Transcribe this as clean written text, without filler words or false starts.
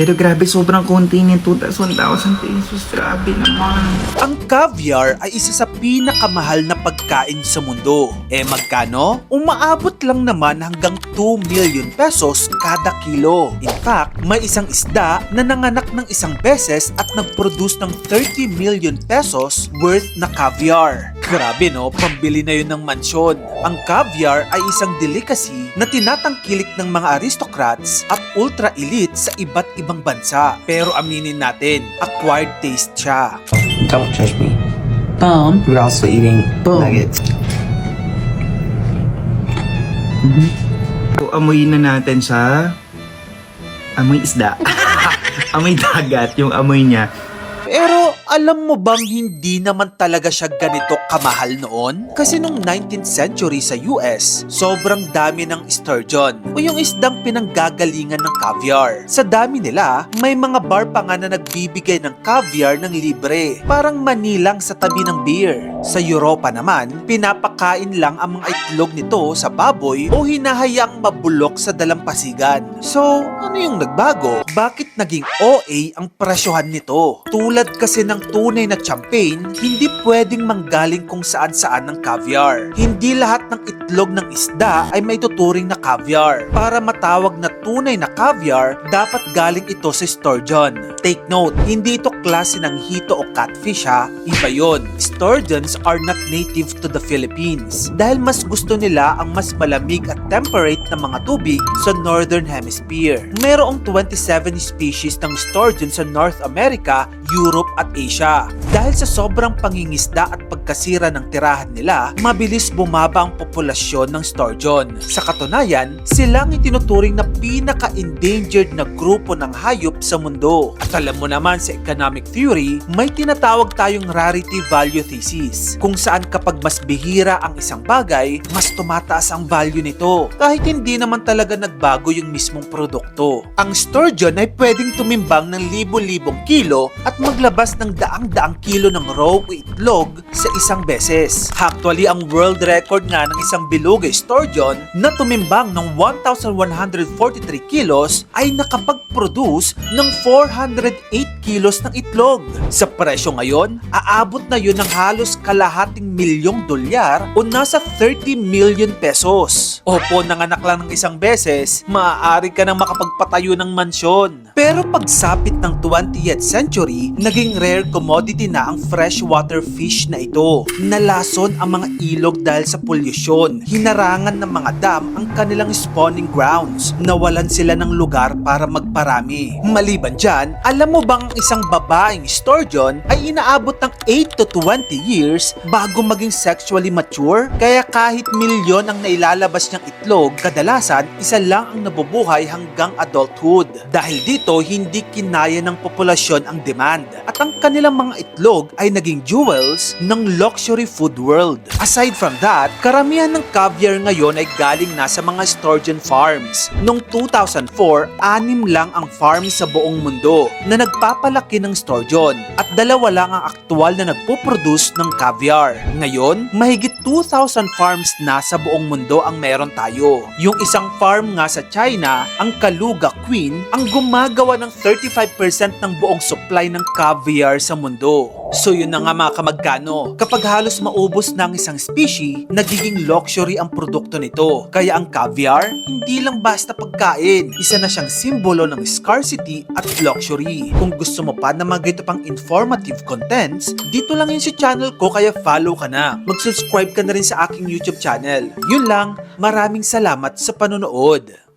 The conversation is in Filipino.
Pero grabe, sobrang konti nito. 1,000 pesos. Grabe naman. Ang caviar ay isa sa pinakamahal na pagkain sa mundo. Magkano? Umaabot lang naman hanggang 2 million pesos kada kilo. In fact, may isang isda na nanganak ng isang beses at nag-produce ng 30 million pesos worth na caviar. Grabe no, pambili na yun ng mansyon. Ang caviar ay isang delicacy na tinatangkilik ng mga aristocrats at ultra-elite sa iba't ibang bansa. Pero aminin natin, acquired taste siya. Don't judge me. Tom? We're also eating nuggets. So, amoyin na natin sa amoy isda. Amoy dagat, yung amoy niya. Pero alam mo bang hindi naman talaga siya ganito kamahal noon? Kasi nung 19th century sa US, sobrang dami ng sturgeon o yung isdang pinanggagalingan ng caviar. Sa dami nila, may mga bar pa nga na nagbibigay ng caviar ng libre, parang manilang sa tabi ng beer. Sa Europa naman, pinapakain lang ang mga itlog nito sa baboy o hinahayaang mabulok sa dalampasigan. So, ano yung nagbago? Bakit naging OA ang presyohan nito? Tulad kasi ng tunay na champagne, hindi pwedeng manggaling kung saan-saan ng caviar. Hindi lahat ng itlog ng isda ay may tuturing na caviar. Para matawag na tunay na caviar, dapat galing ito sa sturgeon. Take note, hindi ito klase ng hito o catfish ha, iba yun. Sturgeons are not native to the Philippines dahil mas gusto nila ang mas malamig at temperate na mga tubig sa Northern Hemisphere. Mayroong 27 species ng sturgeon sa North America, Europe at Asia. Dahil sa sobrang pangingisda at pagkasira ng tirahan nila, mabilis bumaba ang populasyon ng sturgeon. Sa katunayan, silang itinuturing na pinaka-endangered na grupo ng hayop sa mundo. At alam mo naman sa economic theory, may tinatawag tayong rarity value thesis, kung saan kapag mas bihira ang isang bagay, mas tumataas ang value nito, kahit hindi naman talaga nagbago yung mismong produkto. Ang sturgeon ay pwedeng tumimbang ng libo-libong kilo at maglabas ng daang-daang kilo ng raw o itlog sa isang beses. Actually, ang world record nga ng isang bilogay sturgeon na tumimbang ng 1,143 kilos ay nakapag-produce ng 408 kilos ng itlog. Sa presyo ngayon, aabot na yun ng halos kalahating milyong dolyar o nasa 30 million pesos. Opo, nanganak lang ng isang beses, maaari ka nang makapagpatayo ng mansyon. Pero pagsapit ng 20th century, naging rare commodity na ang freshwater fish na ito. Nalason ang mga ilog dahil sa polusyon. Hinarangan ng mga dam ang kanilang spawning grounds. Nawalan sila ng lugar para magparami. Maliban dyan, alam mo bang isang babaeng sturgeon ay inaabot ng 8 to 20 years bago maging sexually mature? Kaya kahit milyon ang nailalabas niyang itlog, kadalasan isa lang ang nabubuhay hanggang adulthood. Dahil dito, hindi kinaya ng populasyon ang demand at ang kanilang mga itlog ay naging jewels ng luxury food world. Aside from that, karamihan ng caviar ngayon ay galing na sa mga sturgeon farms. Noong 2004, 6 lang ang farms sa buong mundo na nagpapalaki ng sturgeon at 2 lang ang aktual na nagpo-produce ng caviar. Ngayon, mahigit 2,000 farms na sa buong mundo ang meron tayo. Yung isang farm nga sa China, ang Kaluga Queen, ang gumagawa ng 35% ng buong supply ng caviar sa mundo. So yun na nga mga kamagkano, kapag halos maubos na ang isang species, nagiging luxury ang produkto nito. Kaya ang caviar, hindi lang basta pagkain, isa na siyang simbolo ng scarcity at luxury. Kung gusto mo pa na mga ganito pang informative contents, dito lang yun sa channel ko kaya follow ka na. Mag-subscribe ka na rin sa aking YouTube channel. Yun lang, maraming salamat sa panonood.